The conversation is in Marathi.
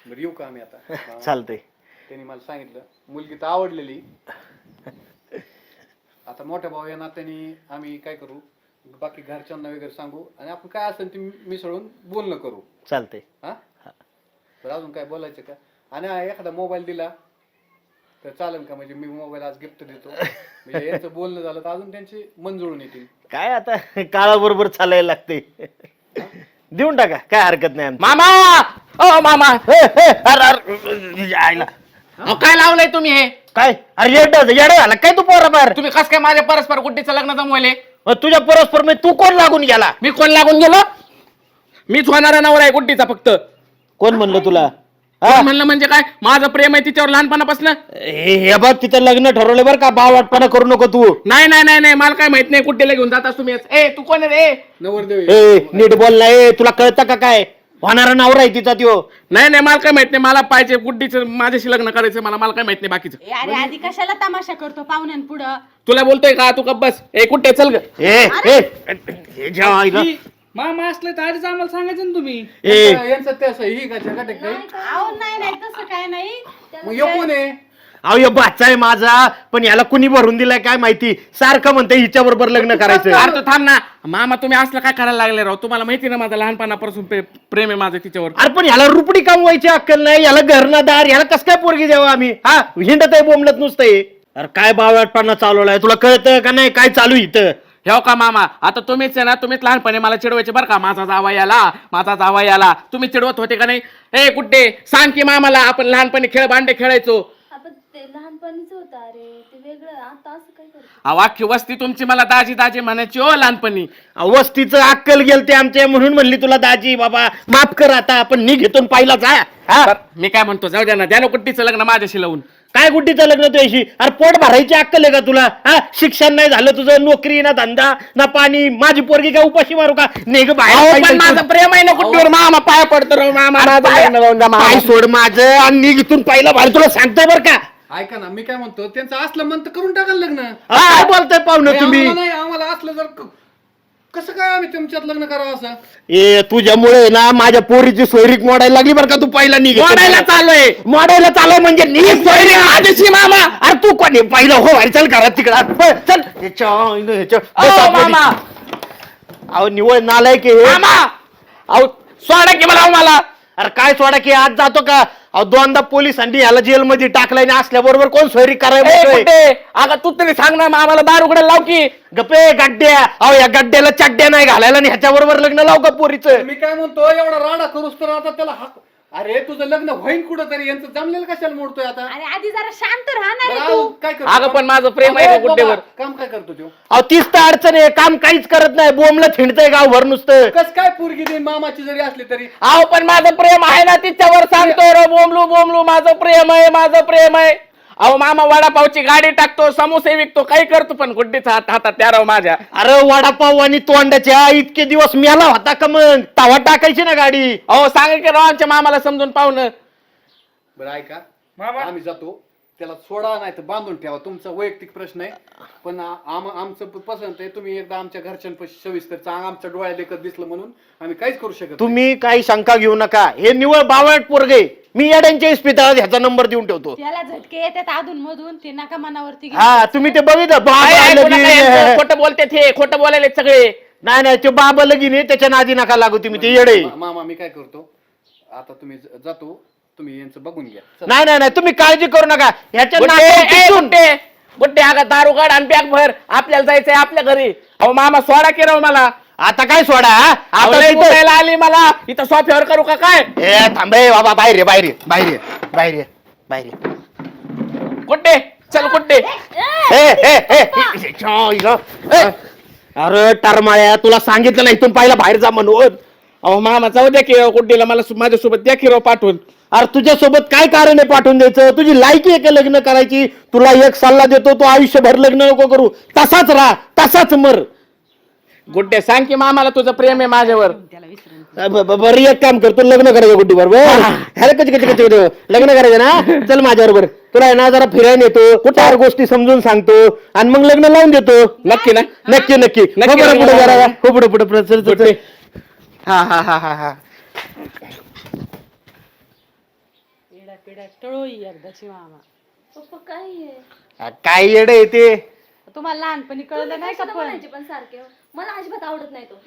बरं येऊ का आम्ही आता? चालतंय. त्यांनी मला सांगितलं मुलगी तर आवडलेली. आता मोठ्या भाऊ या नात्याने आम्ही काय करू, बाकी घरच्यांना वगैरे सांगू आणि आपण काय असेल ते मिसळून बोलणं करू. चालतंय. हा तर अजून काय बोलायचं का? आणि एखादा मोबाईल दिला तर चालेल का? म्हणजे मी मोबाईल आज गिफ्ट देतो, म्हणजे यांचं बोलणं झालं तर अजून त्यांचे मन जुळून येतील. काय आता काळाबरोबर चालायला लागते. देऊन टाका, काय हरकत नाही. मामा ओ मामा आईला काय लावलंय तुम्ही हे? काय अरे येडा झाला काय तू पोरा बाहेर? तुम्ही कस काय माझ्या परस्पर गुड्डीचं लग्न जमवले? तुझ्या परस्पर मध्ये तू कोण लागून गेला? मी कोण लागून गेलो? मीच होणारा नवरा आहे गुड्डीचा फक्त. कोण म्हणलं तुला? कोण म्हणलं म्हणजे काय? माझं प्रेम आहे तिच्यावर लहानपणापासून. हे बघ तिचं लग्न ठरवलं बरं का, बावटपणा करू नको तू. नाही नाही नाही नाही मला काय माहित नाही गुड्डीला घेऊन जातास तुम्ही. ए तू कोण आहे रे? नवरदेव ए नीट बोल ना, तुला कळतं का काय? होणारा नवरा आहे तिचा त्यो. नाही नाही मला काय माहित नाही, मला पाहिजे गुड्डीचं माझ्याशी लग्न करायचं. मला काय माहित नाही बाकीचं. अरे आधी कशाला तमाशा करतो पाहुण्यांपुढं? तुला बोलतोय का? तू गप्प बस. ए कुठे चल ग. हे जेव्हा ऐका. मामा असले तर आधीच आम्हाला सांगायचं ना तुम्ही. यांचं ते असं ही का जगात काही अहो नाही तसं काय नाही. मग यो कोण आहे? अहो हे बाचा आहे माझा, पण याला कुणी भरून दिलाय काय माहिती, सारखं म्हणते हिच्या बरोबर लग्न करायचं. अरे तू थांब ना मामा, तुम्ही असलं काय करायला लागले राव? तुम्हाला माहिती ना माझं लहानपणापासून प्रेम आहे माझं तिच्यावर. अरे पण ह्याला रुपडी कमवायची अक्कल नाही, याला घरनादार, याला कस काय पोरगी द्यावं आम्ही? हा हिंडत आहे बोंबलत नुसतंय. अरे काय बावटपणा चालवलाय, तुला कळतं का नाही काय चालू इथं? हो का मामा, आता तुम्हीच आहे ना, तुम्हीच लहानपणी मला चिडवायचे बरं का, माझा जावा याला तुम्ही चिडवत होते का नाही? ए कुठे सांग की मामाला, आपण लहानपणी खेळ भांडे खेळायचो. आपण ते लहानपणीच होतं. अरे ते वेगळं, आता असं काय करतो? अख्खी वस्ती तुमची मला दाजी दाजी म्हणायची हो लहानपणी. वस्तीचं अक्कल गेलते आमचे म्हणून म्हणली तुला दाजी. बाबा माफ कर आता, आपण निघेतून पाहिला जा. हा मी काय म्हणतो, जाऊ द्या ना, द्या ना कुट्टीचं लग्न माझ्याशी लावून. काय गुड्डीचं लग्न तुझ्याशी? अरे पोट भरायची अक्कल आहे का तुला? हा शिक्षण नाही झालं तुझं, नोकरी ना धंदा ना पाणी, माझी पोरगी काय उपाशी मारू का? निघ बाहेर. पण माझं प्रेम आहे ना कुट्टीवर. मामा पाय पडतो राव मामा, माझं लग्न लावून द्या मामा. पाय सोड माझं आणि निघ इथून पाहिलं बाहेर, तुला सांगतोय बरं का. ऐका ना, मी काय म्हणतो, त्यांचं असलं मन तर करून टाकाल लग्न. काय बोलताय पाहुणं तुम्ही? नाही आम्हाला असलं जर कसं काय आम्ही तुमच्यात लग्न करावं असं? ए तुझ्यामुळे ना माझ्या पोरीची सोयरीक मोडायला लागली बरं का. तू पहिला निघ. मोडायला चाललोय म्हणजे निघ सोयरीक माझ्याशी मामा. अरे तू कोणी पहिलं हो अरे चल घरात तिकडं चल. मामा अहो निवळ नालाय की हे. मामा अहो सोडा की मला. अरे काय सोडा की आज जातो का? अहो दोनदा पोलिसांनी याला जेलमध्ये टाकलाय ना, असल्याबरोबर कोण सोयरी करायला? अगं तू तरी सांग ना आम्हाला, दार उघडायला लाव की. गप्पे गड्ड्या. अहो या गड्ड्याला चड्ड्या नाही घालायला आणि ह्याच्या बरोबर लग्न लाव का पोरीचं? मी काय म्हणतो, एवढा राडा करूस तर आता त्याला अरे तुझं लग्न होईन कुठं तरी, यांचं जमलेलं कशाला मोडतोय आता? अरे आधी जरा शांत राहा ना रे बरं, तू. काय करतो? अगं पण माझं प्रेम आहे ना अहो, गुड्डेवर. बाबा, काम काय करतो तो? अहो तीच तर अडचण आहे, काम काहीच करत नाही, बोंबलं थिंडतंय गावभर नुसतं. कस काय पोरगी देईन मामाची जरी असली तरी? अहो पण माझं प्रेम आहे ना तिच्यावर, सांगतो रे बोमलू माझं प्रेम आहे. अहो मामा वडापावची गाडी टाकतो, समोसे विकतो, काही करतो, पण गुड्डीचा हातात त्या राव माझ्या. अरे वडापाव आणि तोंडाच्या इतके दिवस मेला होता का मग? तवा टाकायची ना गाडी. अहो सांगा की राव आमच्या मामाला समजून पाहुणं. बरं ऐका, आम्ही जातो, त्याला सोडा नाही तर बांधून ठेवा, तुमचा वैयक्तिक प्रश्न आहे. पण आमचं पसंत आहे, तुम्ही एकदा आमच्या घरच्यांपाशी सविस्तर चांग, आमच्या डोळ्या देखत दिसलं म्हणून आम्ही काहीच करू शकत. तुम्ही काही शंका घेऊ नका, हे निवळ बावळट पोरगे. मी येड्यांच्या इस्पितळात ह्याचा नंबर देऊन ठेवतो. त्याला झटके येतात अधून मधून, ते नका मनावरती घेऊ. हा तुम्ही ते बघितलं खोटं बोलते ते, खोटं बोलायले सगळे. नाही ते बाबा लगीन आहे, त्याच्या नादी नका लागू तुम्ही, ते येडे. मामा मी काय करतो आता, तुम्ही जातो, तुम्ही यांचं बघून घ्या. नाही तुम्ही काळजी करू नका. ह्याच्या गुड्डे अगं दारू काढ आणि बॅग भर, आपल्याला जायचंय आपल्या घरी. अहो मामा सोडा की राव मला. आता काय सोडा? आता उठायला आली मला इथं सोफ्यावर करू का काय? थांबे बाबा, बाहेर कुठे चल कुठे? अरे टरमाळ्या, तुला सांगितलं नाही इथून पहिला बाहेर जा म्हणून. अहो मामा जाऊ द्या की कुठेला, मला माझ्यासोबत द्या की राव पाठवून. अरे तुझ्यासोबत काय कारण आहे पाठवून द्यायचं? तुझी लायकी आहे का लग्न करायची? तुला एक सल्ला देतो, तू आयुष्यभर लग्न नको करू, तसाच राहा, तसाच मर. गुड्डे सांग की मामाला तुझं प्रेम आहे माझ्यावर. बरं एक काम करतो, लग्न करायचं गुड्डी बरोबर. लग्न करायचं ना, चल माझ्या बरोबर. तुला आहे ना जरा फिरायला येतो, कुठे गोष्टी समजून सांगतो आणि मग लग्न लावून देतो. नक्की ना? नक्की पुढे जरा पुढे. हा. पिढ्या टळोई एकदाची मामा. पप्पा काय आहे काय येड आहे ते. तुम्हाला लहानपणी कळलं नाही का कशाला पण? म्हणायचे पण सारखे मला अजिबात आवडत नाही तो